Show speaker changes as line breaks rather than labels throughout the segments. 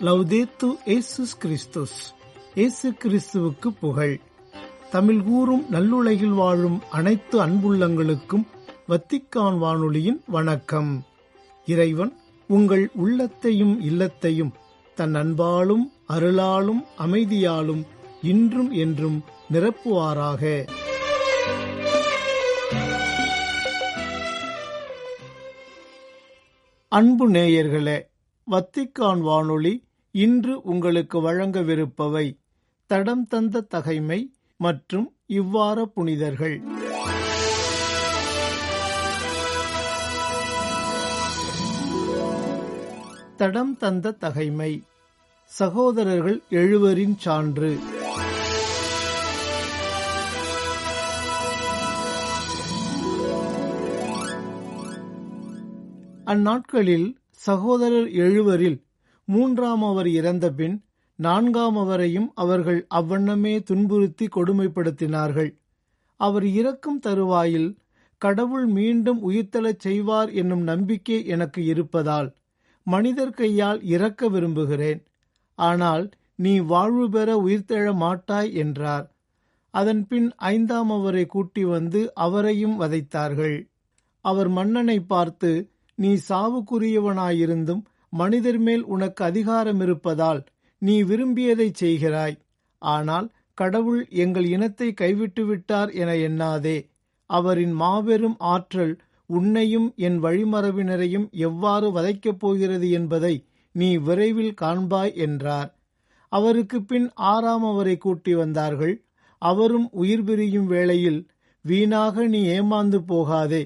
லவ்தேத்து இயேசுஸ் கிறிஸ்துஸ். இயேசு கிறிஸ்துவுக்கு புகழ். தமிழ் கூறும் நல்லுலகில் வாழும் அனைத்து அன்புள்ளங்களுக்கும் வத்திக்கான் வானொலியின் வணக்கம். இறைவன் உங்கள் உள்ளத்தையும் இல்லத்தையும் தன் அன்பாலும் அருளாலும் அமைதியாலும் இன்றும் என்றும் நிரப்புவாராக. அன்பு நேயர்களே, வத்திக்கான் வானொலி இன்று உங்களுக்கு வழங்கவிருப்பவை தடம் தந்த தகைமை மற்றும் இவ்வார புனிதர்கள். தடம் தந்த தகைமை, சகோதரர்கள் 7 சான்று. அந்நாட்களில் சகோதரர் 7 3ஆமவர் இறந்தபின் 4ஆமவரையும் அவர்கள் அவ்வண்ணமே துன்புறுத்தி கொடுமைப்படுத்தினார்கள். அவர் இறக்கும் தருவாயில் கடவுள் மீண்டும் உயிர்த்தெழச் செய்வார் என்னும் நம்பிக்கை எனக்கு இருப்பதால் மனிதர் கையால் இறக்க விரும்புகிறேன். ஆனால் நீ வாழ்வு பெற உயிர்த்தெழ மாட்டாய் என்றார். அதன்பின் 5ஆமவரை கூட்டி வந்து அவரையும் வதைத்தார்கள். அவர் மன்னனை பார்த்து, நீ சாவுக்குரியவனாயிருந்தும் மனிதர் மேல் உனக்கு அதிகாரம் இருப்பதால் நீ விரும்பியதை செய்கிறாய். ஆனால் கடவுள் எங்கள் இனத்தை கைவிட்டு விட்டார் என எண்ணாதே. அவரின் மாபெரும் ஆற்றல் உன்னையும் என் வழிமரபினரையும் எவ்வாறு வதைக்கப் போகிறது என்பதை நீ விரைவில் காண்பாய் என்றார். அவருக்கு பின் 6ஆமவரை கூட்டி வந்தார்கள். அவரும் உயிர் பிரியும் வேளையில், வீணாக நீ ஏமாந்து போகாதே.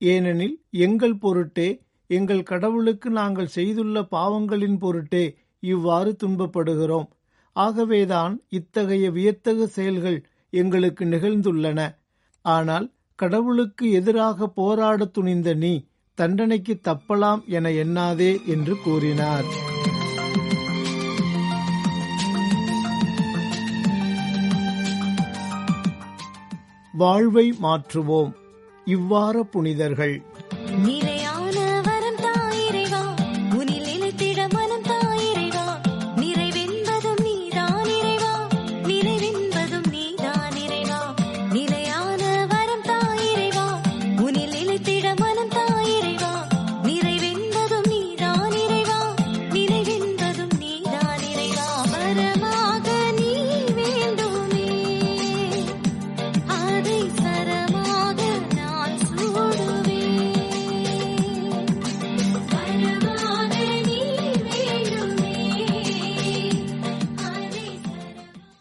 ஏனெனில் எங்கள் பொருட்டே, எங்கள் கடவுளுக்கு நாங்கள் செய்துள்ள பாவங்களின் பொருட்டே இவ்வாறு துன்பப்படுகிறோம். ஆகவேதான் இத்தகைய வியத்தகு செயல்கள் எங்களுக்கு நிகழ்ந்துள்ளன. ஆனால் கடவுளுக்கு எதிராக போராட துணிந்த நீ தண்டனைக்கு தப்பலாம் என எண்ணாதே என்று கூறினார். வாழ்வை மாற்றுவோம். இவ்வார புனிதர்கள்.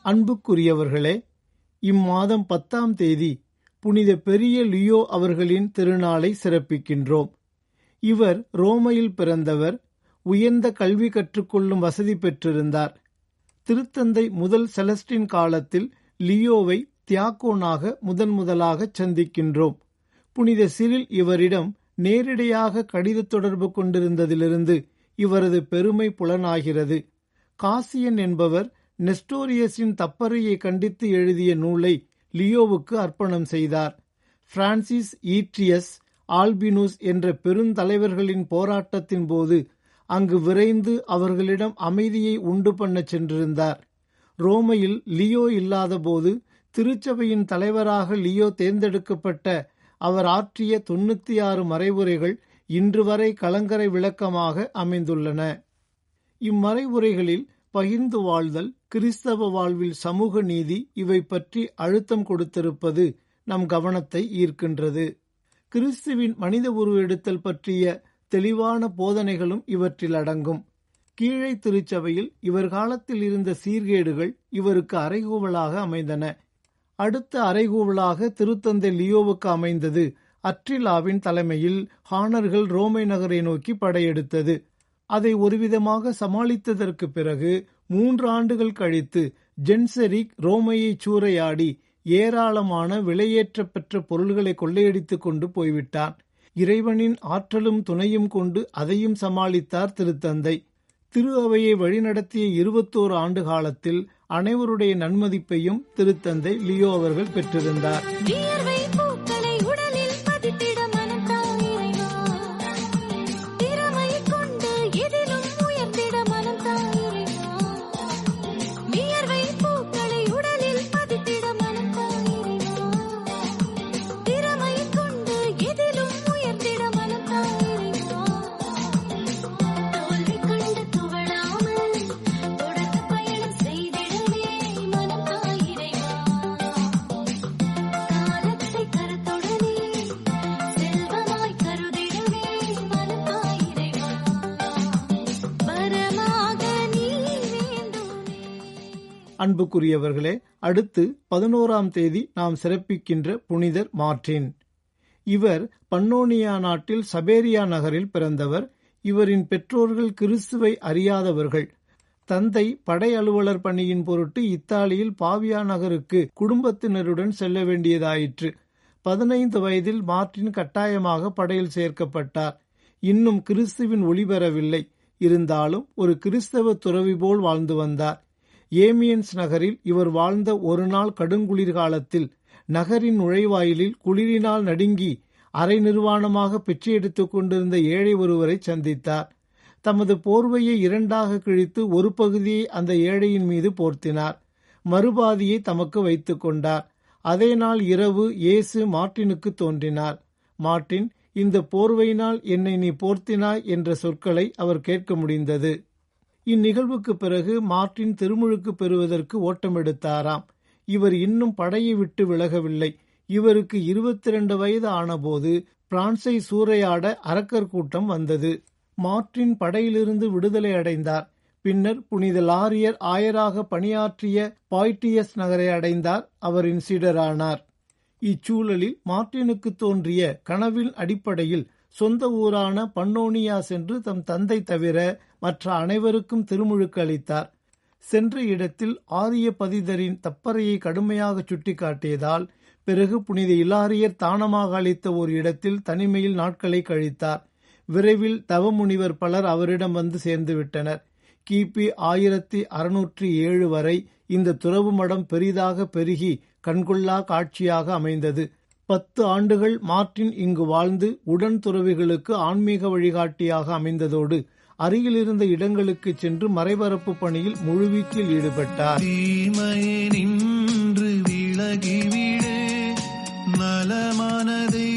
அன்புக்குரியவர்களே, இம்மாதம் 10ஆம் தேதி புனித பெரிய லியோ அவர்களின் திருநாளை சிறப்பிக்கின்றோம். இவர் ரோமையில் பிறந்தவர். உயர்ந்த கல்வி கற்றுக்கொள்ளும் வசதி பெற்றிருந்தார். திருத்தந்தை முதல் செலஸ்டின் காலத்தில் லியோவை தியாக்கோனாக முதலாக சந்திக்கின்றோம். புனித சிரில் இவரிடம் நேரிடையாக கடித தொடர்பு கொண்டிருந்ததிலிருந்து இவரது பெருமை புலனாகிறது. காசியன் என்பவர் நெஸ்டோரியஸின் தப்பறையை கண்டித்து எழுதிய நூலை லியோவுக்கு அர்ப்பணம் செய்தார். பிரான்சிஸ், ஈட்ரியஸ், ஆல்பினுஸ் என்ற பெருந்தலைவர்களின் போராட்டத்தின் போது அங்கு விரைந்து அவர்களிடம் அமைதியை உண்டு பண்ண சென்றிருந்தார். ரோமையில் லியோ இல்லாத போது திருச்சபையின் தலைவராக லியோ தேர்ந்தெடுக்கப்பட்ட அவர் ஆற்றிய 96 மறைவுரைகள் இன்று வரை கலங்கரை விளக்கமாக அமைந்துள்ளன. இம்மறைவுரைகளில் பகிர்ந்து வாழ்தல், கிறிஸ்தவ வாழ்வில் சமூக நீதி இவை பற்றி அழுத்தம் கொடுத்திருப்பது நம் கவனத்தை ஈர்க்கின்றது. கிறிஸ்துவின் மனித உருவெடுத்தல் பற்றிய தெளிவான போதனைகளும் இவற்றில் அடங்கும். கீழை திருச்சபையில் இவர் காலத்தில் இருந்த சீர்கேடுகள் இவருக்கு அறைகூவலாக அமைந்தன. அடுத்த அறைகூவலாக திருத்தந்தை லியோவுக்கு அமைந்தது அட்ரிலாவின் தலைமையில் ஹானர்கள் ரோமை நகரை நோக்கி படையெடுத்தது. அதை ஒருவிதமாக சமாளித்ததற்கு பிறகு 3 ஆண்டுகள் கழித்து ஜென்செரிக் ரோமையை சூறையாடி ஏராளமான விலையேற்ற பெற்ற பொருள்களை கொள்ளையடித்துக் கொண்டு போய்விட்டான். இறைவனின் ஆற்றலும் துணையும் கொண்டு அதையும் சமாளித்தார் திருத்தந்தை. திரு அவையை வழிநடத்திய 21 ஆண்டு காலத்தில் அனைவருடைய நன்மதிப்பையும் திருத்தந்தை லியோ அவர்கள் பெற்றிருந்தார்.
திறமை கொண்டு எதிலும் உயர்த்திட மனம் தாயிரை
அன்புக்குரியவர்களே, அடுத்து 11ஆம் தேதி நாம் சிறப்பிக்கின்ற புனிதர் மார்ட்டின். இவர் பன்னோனியா நாட்டில் சபேரியா நகரில் பிறந்தவர். இவரின் பெற்றோர்கள் கிறிஸ்துவை அறியாதவர்கள். தந்தை படை அலுவலர் பணியின் பொருட்டு இத்தாலியில் பாவியா நகருக்கு குடும்பத்தினருடன் செல்ல வேண்டியதாயிற்று. 15 வயதில் மார்ட்டின் கட்டாயமாக படையில் சேர்க்கப்பட்டார். இன்னும் கிறிஸ்துவின் ஒளி பெறவில்லை. இருந்தாலும் ஒரு கிறிஸ்தவ துறவி போல் வாழ்ந்து வந்தார். ஏமியன்ஸ் நகரில் இவர் வாழ்ந்த ஒரு நாள் கடுங்குளிர்காலத்தில் நகரின் நுழைவாயிலில் குளிரினால் நடுங்கி அரை நிர்வாணமாக பிச்சை எடுத்துக் கொண்டிருந்த ஏழை ஒருவரை சந்தித்தார். தமது போர்வையை 2ஆக கிழித்து ஒரு பகுதியை அந்த ஏழையின் மீது போர்த்தினார். மறுபாதியை தமக்கு வைத்துக் கொண்டார். அதே நாள் இரவு இயேசு மார்ட்டினுக்கு தோன்றினார். மார்ட்டின், இந்த போர்வையினால் என்னை நீ போர்த்தினாய் என்ற சொற்களை அவர் கேட்க முடிந்தது. இந்நிகழ்வுக்கு பிறகு மார்ட்டின் திருமுழுக்கு பெறுவதற்கு ஓட்டமெடுத்தாராம். இவர் இன்னும் படையை விட்டு விலகவில்லை. இவருக்கு 22 வயது ஆனபோது பிரான்சை சூறையாட அரக்கர் கூட்டம் வந்தது. மார்ட்டின் படையிலிருந்து விடுதலை அடைந்தார். பின்னர் புனித லாரியர் ஆயராக பணியாற்றிய பாய்டியஸ் நகரை அடைந்தார். அவரின் சீடரானார். இச்சூழலில் மார்ட்டினுக்கு தோன்றிய கனவின் அடிப்படையில் சொந்த ஊரான பன்னோனியா சென்று தம் தந்தை தவிர மற்ற அனைவருக்கும் திருமுழுக்கு அளித்தார். சென்ற இடத்தில் ஆரிய பதிதரின் தப்பறையை கடுமையாக சுட்டிக்காட்டியதால் பிறகு புனித இலாரியர் தானமாக அளித்த ஒரு இடத்தில் தனிமையில் நாட்களை கழித்தார். விரைவில் தவமுனிவர் பலர் அவரிடம் வந்து சேர்ந்துவிட்டனர். கிபி 1607 வரை இந்த துறவு மடம் பெரிதாக பெருகி கண்கொள்ளா காட்சியாக அமைந்தது. 10 ஆண்டுகள் மார்ட்டின் இங்கு வாழ்ந்து உடன் துறவிகளுக்கு ஆன்மீக வழிகாட்டியாக அமைந்ததோடு அருகிலிருந்த இடங்களுக்கு சென்று மறைபரப்பு பணியில் முழுவீச்சில் ஈடுபட்டார்.
நலமானதை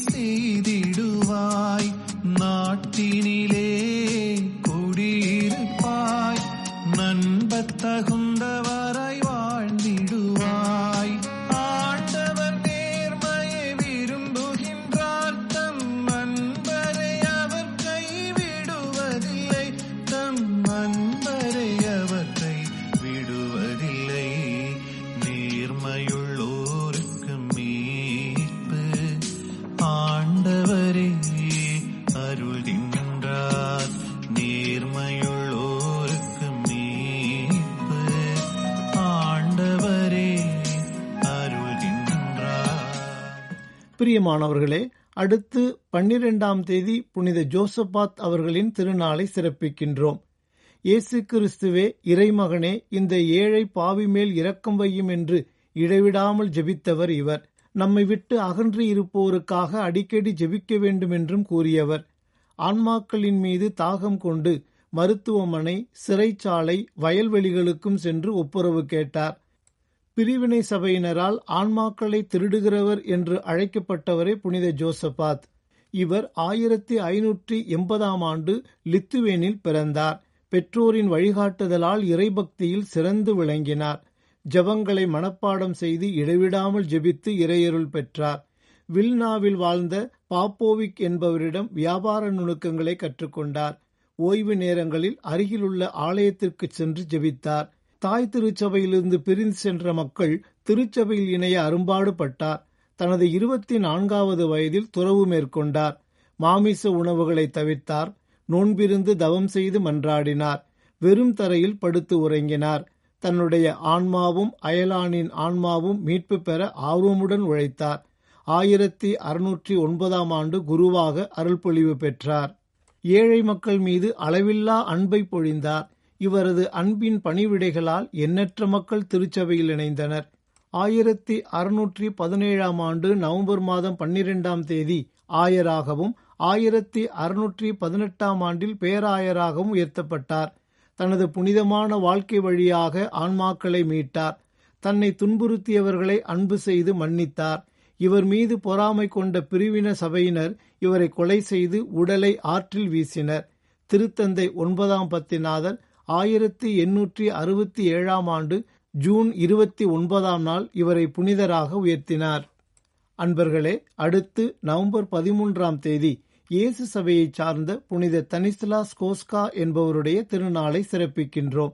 செய்திடுவாய், நாட்டினிலே குடியிருப்பாய், நண்பத்தகுந்தவராய் வாழ்ந்திடுவாய். ஆண்டவர் நேர்மையை விரும்புகின்றார், தம் அன்பரை அவர் கைவிடுவதில்லை, தம் அன்பரை அவர் கைவிடுவதில்லை. நேர்மையுள்ளோருக்கு மீட்பு ஆண்டவரே அருள்கின்றார். நேர்மையுள்ளோருக்கு மீட்பு ஆண்டவரே அருள்கின்றார்.
பிரியமானவர்களே, அடுத்து 12ஆம் தேதி புனித ஜோசபாத் அவர்களின் திருநாளை சிறப்பிக்கின்றோம். இயேசு கிறிஸ்துவே, இறைமகனே, இந்த ஏழை பாவி மேல் இரக்கம் வையும் என்று இடைவிடாமல் ஜெபித்தவர் இவர். நம்மை விட்டு அகன்று இருப்போருக்காக அடிக்கடி ஜெபிக்க வேண்டும் என்றும் கூறியவர். ஆன்மாக்களின் மீது தாகம் கொண்டு மருத்துவமனை, சிறைச்சாலை, வயல்வெளிகளுக்கும் சென்று ஒப்புரவு கேட்டார். பிரிவினை சபையினரால் ஆன்மாக்களை திருடுகிறவர் என்று அழைக்கப்பட்டவரே புனித ஜோசபாத். இவர் 1580ஆம் ஆண்டு லித்துவேனில் பிறந்தார். பெற்றோரின் வழிகாட்டுதலால் இறைபக்தியில் சிறந்து விளங்கினார். ஜபங்களை மனப்பாடம் செய்து இடைவிடாமல் ஜெபித்து இறையருள் பெற்றார். வில்னாவில் வாழ்ந்த பாப்போவிக் என்பவரிடம் வியாபார நுணுக்கங்களை கற்றுக்கொண்டார். ஓய்வு நேரங்களில் அருகிலுள்ள ஆலயத்திற்கு சென்று ஜெபித்தார். தாய் திருச்சபையிலிருந்து பிரிந்து சென்ற மக்கள் திருச்சபையில் இணைய அரும்பாடுபட்டார். தனது 24வது வயதில் துறவு மேற்கொண்டார். மாமிச உணவுகளை தவிர்த்தார். நோன்பிருந்து தவம் செய்து மன்றாடினார். வெறும் தரையில் படுத்து உறங்கினார். தன்னுடைய ஆன்மாவும் அயலானின் ஆன்மாவும் மீட்பு பெற ஆர்வமுடன் உழைத்தார். 1609ஆம் ஆண்டு குருவாக அருள்பொழிவு பெற்றார். ஏழை மக்கள் மீது அளவில்லா அன்பை பொழிந்தார். இவரது அன்பின் பணிவிடைகளால் எண்ணற்ற மக்கள் திருச்சபையில் இணைந்தனர். 1617ஆம் ஆண்டு நவம்பர் மாதம் 12ஆம் தேதி ஆயராகவும் 1618ஆம் ஆண்டில் பேராயராகவும் உயர்த்தப்பட்டார். தனது புனிதமான வாழ்க்கை வழியாக ஆன்மாக்களை மீட்டார். தன்னை துன்புறுத்தியவர்களை அன்பு செய்து மன்னித்தார். இவர் மீது பொறாமை கொண்ட பிரிவின சபையினர் இவரை கொலை செய்து உடலை ஆற்றில் வீசினர். திருத்தந்தை 9ஆம் பத்திநாதர் 1867ஆம் ஆண்டு ஜூன் 29ஆம் நாள் இவரை புனிதராக உயர்த்தினார். அன்பர்களே, அடுத்து நவம்பர் 13ஆம் தேதி இயேசு சபையை சார்ந்த புனித தனிஸ்லாஸ் கோஸ்கா என்பவருடைய திருநாளை சிறப்பிக்கின்றோம்.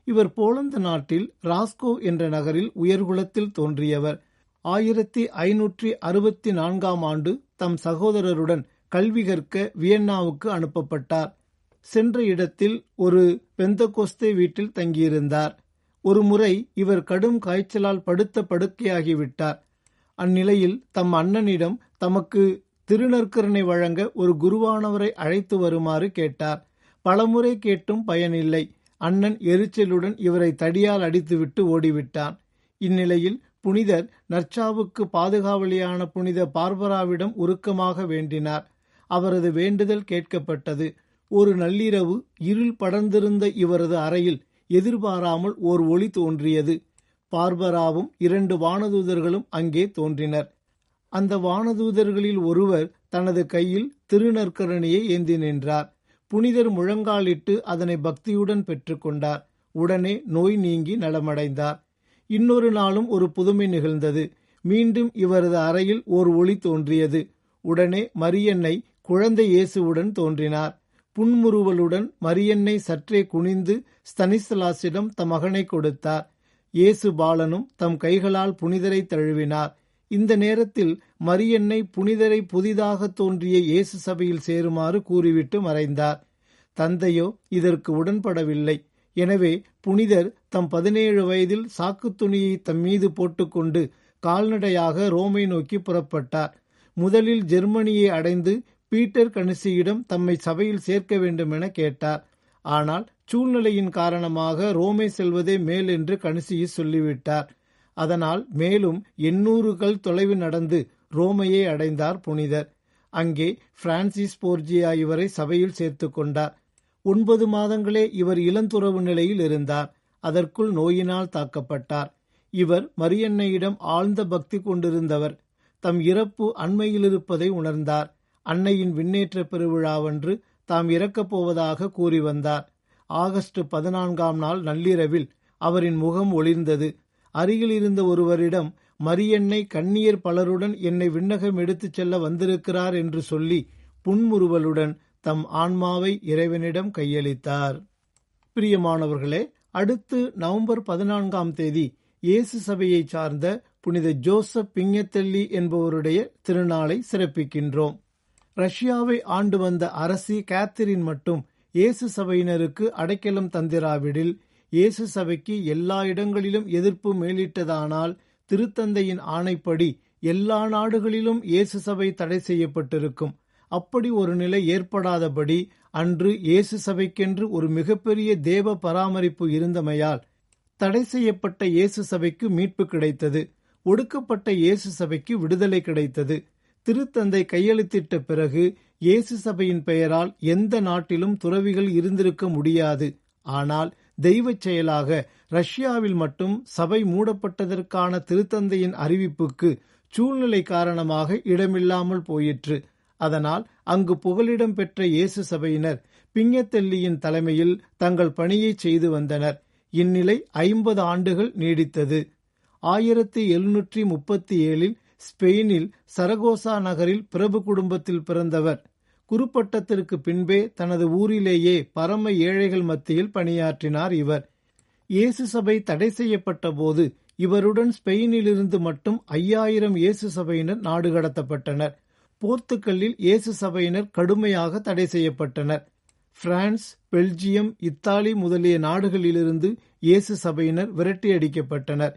இவர் போலந்து நாட்டில் ராஸ்கோ என்ற நகரில் உயர்குலத்தில் தோன்றியவர். 1564 தம் சகோதரருடன் கல்வி கற்க வியன்னாவுக்கு அனுப்பப்பட்டார். சென்ற இடத்தில் ஒரு பெந்தகோஸ்தே வீட்டில் தங்கியிருந்தார். ஒருமுறை இவர் கடும் காய்ச்சலால் படுத்த படுக்கையாகிவிட்டார். அந்நிலையில் தம் அண்ணனிடம் தமக்கு திருநற்கருணை வழங்க ஒரு குருவானவரை அழைத்து வருமாறு கேட்டார். பலமுறை கேட்டும் பயனில்லை. அண்ணன் எரிச்சலுடன் இவரை தடியால் அடித்துவிட்டு ஓடிவிட்டான். இந்நிலையில் புனிதர் நற்சாவுக்கு பாதுகாவலியான புனித பார்பராவிடம் உருக்கமாக வேண்டினார். அவரது வேண்டுதல் கேட்கப்பட்டது. ஒரு நள்ளிரவு இருள் படர்ந்திருந்த இவரது அறையில் எதிர்பாராமல் ஓர் ஒளி தோன்றியது. பார்பராவும் 2 வானதூதர்களும் அங்கே தோன்றினர். அந்த வானதூதர்களில் ஒருவர் தனது கையில் திருநற்கரணியை ஏந்தி நின்றார். புனிதர் முழங்காலிட்டு அதனை பக்தியுடன் பெற்றுக்கொண்டார். உடனே நோய் நீங்கி நலமடைந்தார். இன்னொரு நாளும் ஒரு புதுமை நிகழ்ந்தது. மீண்டும் இவரது அறையில் ஓர் ஒளி தோன்றியது. உடனே மரியன்னை குழந்தை இயேசுவுடன் தோன்றினார். புன்முறுவலுடன் மரியன்னை சற்றே குனிந்து ஸ்தனிஸ்லாசிடம் தம் மகனை கொடுத்தார். இயேசு பாலனும் தம் கைகளால் புனிதரை தழுவினார். இந்த நேரத்தில் மரியன்னை புனிதரை புதிதாக தோன்றிய இயேசு சபையில் சேருமாறு கூறிவிட்டு மறைந்தார். தந்தையோ இதற்கு உடன்படவில்லை. எனவே புனிதர் தம் 17 வயதில் சாக்கு துணியை தம் மீது போட்டுக்கொண்டு கால்நடையாக ரோமை நோக்கி புறப்பட்டார். முதலில் ஜெர்மனியை அடைந்து பீட்டர் கணிசியிடம் தம்மை சபையில் சேர்க்க வேண்டும் என கேட்டார். ஆனால் சூழ்நிலையின் காரணமாக ரோமை செல்வதே மேல் என்று கணிசியை சொல்லிவிட்டார். அதனால் மேலும் 800 கல் தொலைவு நடந்து ரோமையை அடைந்தார் புனிதர். அங்கே பிரான்சிஸ் போர்ஜியா இவரை சபையில் சேர்த்து கொண்டார். 9 மாதங்களே இவர் இளந்துறவு நிலையில் இருந்தார். அதற்குள் நோயினால் தாக்கப்பட்டார். இவர் மரியன்னையிடம் ஆழ்ந்த பக்தி கொண்டிருந்தவர். தம் இறப்பு அண்மையில் இருப்பதை உணர்ந்தார். அன்னையின் விண்ணேற்ற பெருவிழாவன்று தாம் இறக்கப் போவதாக கூறி வந்தார். ஆகஸ்ட் 14ஆம் நாள் நள்ளிரவில் அவரின் முகம் ஒளிர்ந்தது. அருகில் இருந்த ஒருவரிடம் மரியன்னை கன்னியர் பலருடன் என்னை விண்ணகம் எடுத்துச் செல்ல வந்திருக்கிறார் என்று சொல்லி புன்முறுவலுடன் தம் ஆன்மாவை இறைவனிடம் கையளித்தார். பிரியமானவர்களே, அடுத்து நவம்பர் 14ஆம் தேதி இயேசு சபையை சார்ந்த புனித ஜோசப் பிங்கத்தெல்லி என்பவருடைய திருநாளை சிறப்பிக்கின்றோம். ரஷ்யாவை ஆண்டு வந்த அரசி கேத்தரின் மட்டும் இயேசு சபையினருக்கு அடைக்கலம் தந்திராவிடில் இயேசு சபைக்கு எல்லா இடங்களிலும் எதிர்ப்பு மேலிட்டதானால் திருத்தந்தையின் ஆணைப்படி எல்லா நாடுகளிலும் இயேசு சபை தடை செய்யப்பட்டிருக்கும். அப்படி ஒரு நிலை ஏற்படாதபடி அன்று இயேசு சபைக்கென்று ஒரு மிகப்பெரிய தேவ பராமரிப்பு இருந்தமையால் தடை செய்யப்பட்ட இயேசு சபைக்கு மீட்பு கிடைத்தது. ஒடுக்கப்பட்ட இயேசு சபைக்கு விடுதலை கிடைத்தது. திருத்தந்தை கையெழுத்திட்ட பிறகு இயேசு சபையின் பெயரால் எந்த நாட்டிலும் துறவிகள் இருந்திருக்க முடியாது. ஆனால் தெய்வ செயலாக ரஷ்யாவில் மட்டும் சபை மூடப்பட்டதற்கான திருத்தந்தையின் அறிவிப்புக்கு சூழ்நிலை காரணமாக இடமில்லாமல் போயிற்று. அதனால் அங்கு புகலிடம் பெற்ற இயேசு சபையினர் பிங்கத்தெல்லியின் தலைமையில் தங்கள் பணியை செய்து வந்தனர். இந்நிலை 50 ஆண்டுகள் நீடித்தது. 1737 ஸ்பெயினில் சரகோசா நகரில் பிரபு குடும்பத்தில் பிறந்தவர். குருப்பட்டத்திற்கு பின்பே தனது ஊரிலேயே பரம ஏழைகள் மத்தியில் பணியாற்றினார் இவர். இயேசு சபை தடை செய்யப்பட்ட போது இவருடன் ஸ்பெயினிலிருந்து மட்டும் 5000 இயேசு சபையினர் நாடு கடத்தப்பட்டனர். போர்த்துக்கல்லில் இயேசு சபையினர் கடுமையாக தடை செய்யப்பட்டனர். பிரான்ஸ், பெல்ஜியம், இத்தாலி முதலிய நாடுகளிலிருந்து இயேசு சபையினர் விரட்டியடிக்கப்பட்டனர்.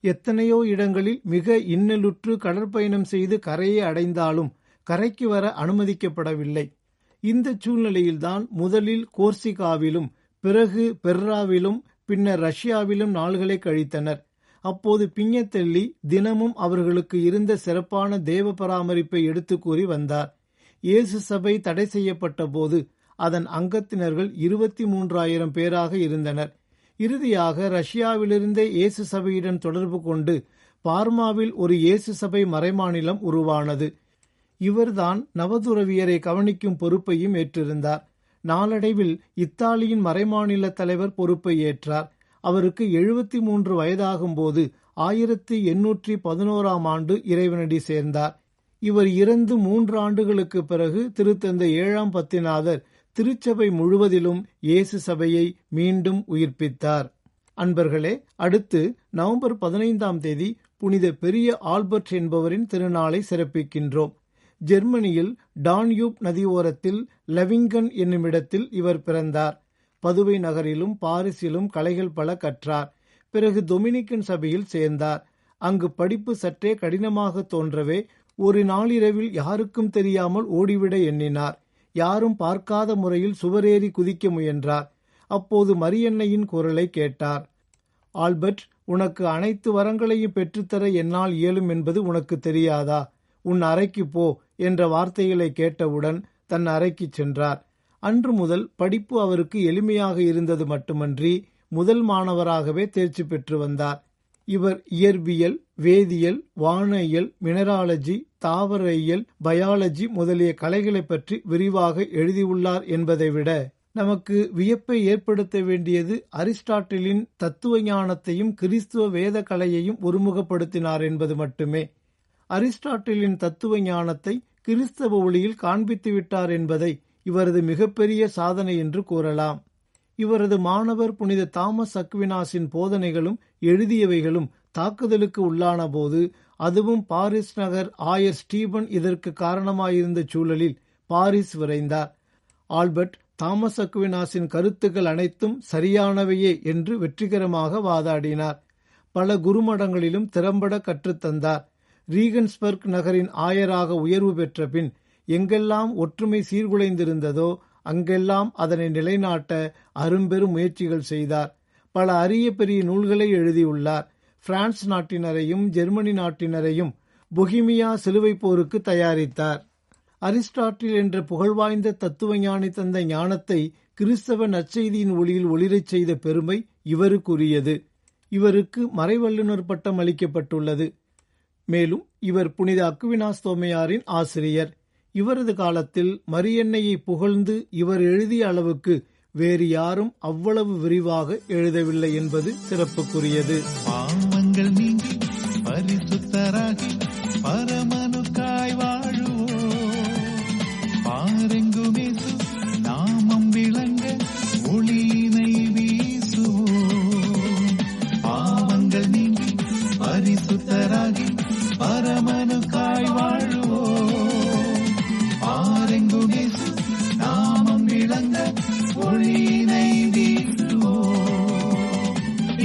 எத்தனையோ இடங்களில் மிக இன்னலுற்று கடற்பயணம் செய்து கரையை அடைந்தாலும் கரைக்கு வர அனுமதிக்கப்படவில்லை. இந்த சூழ்நிலையில்தான் முதலில் கோர்சிகாவிலும் பிறகு பெர்ராவிலும் பின்னர் ரஷ்யாவிலும் நாள்களை கழித்தனர். அப்போது பிங்கத்தெல்லி தினமும் அவர்களுக்கு இருந்த சிறப்பான தேவ பராமரிப்பை எடுத்து கூறி வந்தார். இயேசு சபை தடை செய்யப்பட்ட போது அதன் அங்கத்தினர்கள் 23,000 பேராக இருந்தனர். இறுதியாக ரஷ்யாவிலிருந்தே இயேசு சபையுடன் தொடர்பு கொண்டு பார்மாவில் ஒரு இயேசு சபை மறைமாநிலம் உருவானது. இவர்தான் நவதுறவியரை கவனிக்கும் பொறுப்பையும் ஏற்றிருந்தார். நாளடைவில் இத்தாலியின் மறைமாநில தலைவர் பொறுப்பை ஏற்றார். அவருக்கு 73 வயதாகும் போது 1811ஆம் ஆண்டு இறைவனடி சேர்ந்தார். இவர் இறந்து 3 ஆண்டுகளுக்கு பிறகு திருத்தந்தை 7ஆம் பத்திநாதர் திருச்சபை முழுவதிலும் இயேசு சபையை மீண்டும் உயிர்ப்பித்தார். அன்பர்களே, அடுத்து நவம்பர் 15ஆம் தேதி புனித பெரிய ஆல்பர்ட் என்பவரின் திருநாளை சிறப்பிக்கின்றோம். ஜெர்மனியில் டான்யூப் நதியோரத்தில் லெவிங்கன் என்னுமிடத்தில் இவர் பிறந்தார். பதுவை நகரிலும் பாரிஸிலும் கலைகள் பல கற்றார். பிறகு டொமினிக்கன் சபையில் சேர்ந்தார். அங்கு படிப்பு சற்றே கடினமாக தோன்றவே ஒரு நாளிரவில் யாருக்கும் தெரியாமல் ஓடிவிட எண்ணினார். யாரும் பார்க்காத முறையில் சுவரேறி குதிக்க முயன்றார். அப்போது மரியன்னையின் குரலை கேட்டார். ஆல்பர்ட், உனக்கு அனைத்து வரங்களையும் பெற்றுத்தர என்னால் இயலும் என்பது உனக்கு தெரியாதா? உன் அறைக்கு போ என்ற வார்த்தைகளை கேட்டவுடன் தன் அறைக்கு சென்றார். அன்று முதல் படிப்பு அவருக்கு எளிமையாக இருந்தது மட்டுமன்றி முதல் மாணவராகவே தேர்ச்சி பெற்று வந்தார். இவர் இயற்பியல், வேதியியல், வானியல், மினராலஜி, தாவரவியல், பயாலஜி முதலிய கலைகளை பற்றி விரிவாக எழுதியுள்ளார் என்பதை விட நமக்கு வியப்பை ஏற்படுத்த வேண்டியது அரிஸ்டாட்டிலின் தத்துவ ஞானத்தையும் கிறிஸ்துவ வேத கலையையும் ஒருமுகப்படுத்தினார் என்பது மட்டுமே. அரிஸ்டாட்டிலின் தத்துவ ஞானத்தை கிறிஸ்தவ ஒளியில் காண்பித்து விட்டார் என்பதை இவரது மிகப்பெரிய சாதனை என்று கூறலாம். இவரது மாணவர் புனித தாமஸ் அக்வினாஸின் போதனைகளும் எழுதியவைகளும் தாக்குதலுக்கு உள்ளான போது, அதுவும் பாரிஸ் நகர் ஆயர் ஸ்டீபன் இதற்கு காரணமாயிருந்த சூழலில் பாரிஸ் விரைந்தார். ஆல்பர்ட் தாமஸ் அக்வினாஸின் கருத்துக்கள் அனைத்தும் சரியானவையே என்று வெற்றிகரமாக வாதாடினார். பல குருமடங்களிலும் திறம்பட கற்றுத்தந்தார். ரீகன்ஸ்பர்க் நகரின் ஆயராக உயர்வு பெற்ற பின் எங்கெல்லாம் ஒற்றுமை சீர்குலைந்திருந்ததோ அங்கெல்லாம் அதனை நிலைநாட்ட அரும்பெரும் முயற்சிகள் செய்தார். பல அரிய பெரிய நூல்களை எழுதியுள்ளார். பிரான்ஸ் நாட்டினரையும் ஜெர்மனி நாட்டினரையும் பொஹிமியா சிலுவை போருக்கு தயாரித்தார். அரிஸ்டாட்டில் என்ற புகழ்வாய்ந்த தத்துவ ஞானி தந்த ஞானத்தை கிறிஸ்தவ நற்செய்தியின் ஒளியில் ஒளிரச் செய்த பெருமை இவருக்குரியது. இவருக்கு மறைவல்லுநர் பட்டம் அளிக்கப்பட்டுள்ளது. மேலும் இவர் புனித அக்வினாஸ் தோமையாரின் ஆசிரியர். இவரது காலத்தில் மரியன்னையை புகழ்ந்து இவர் எழுதிய அளவுக்கு வேறு யாரும் அவ்வளவு விரிவாக எழுதவில்லை என்பது சிறப்புக்குரியது.
பாவங்கள் நீங்கி பரிசுத்தராகி பரமனுக்காய் வாழுவோம். பாரெங்குமே நாமம் விளங்க ஒளியினை வீசுவோம். பாவங்கள் நீங்கி பரிசுத்தராகி பரமனுக்காய் வாழுவோம். பாரெங்குமே நாமம் விளங்க ஒளியினை வீசுவோம்.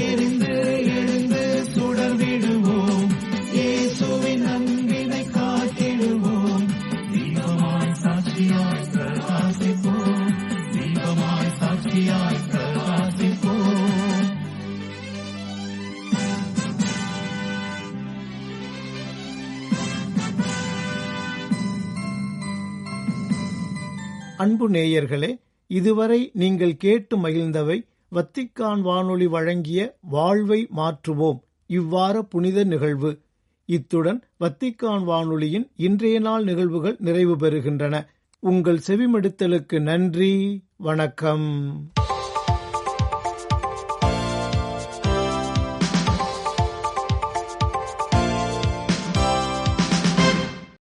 எரிந்து எழுந்து சுடர் விடுவோம். இயேசுவின் அன்பினை காத்திடுவோம். தீபமாய் சாட்சியாய் பிரகாசிப்போம். தீபமாய் சாட்சியாய் பிரகாசிப்போம்.
அன்பு நேயர்களே, இதுவரை நீங்கள் கேட்டு மகிழ்ந்தவை வத்திக்கான் வானொலி வழங்கிய வாழ்வை மாற்றுவோம் இவ்வார புனித நிகழ்வு. இத்துடன் வத்திக்கான் வானொலியின் இன்றைய நாள் நிகழ்வுகள் நிறைவு பெறுகின்றன. உங்கள் செவிமடுத்தலுக்கு நன்றி. வணக்கம்.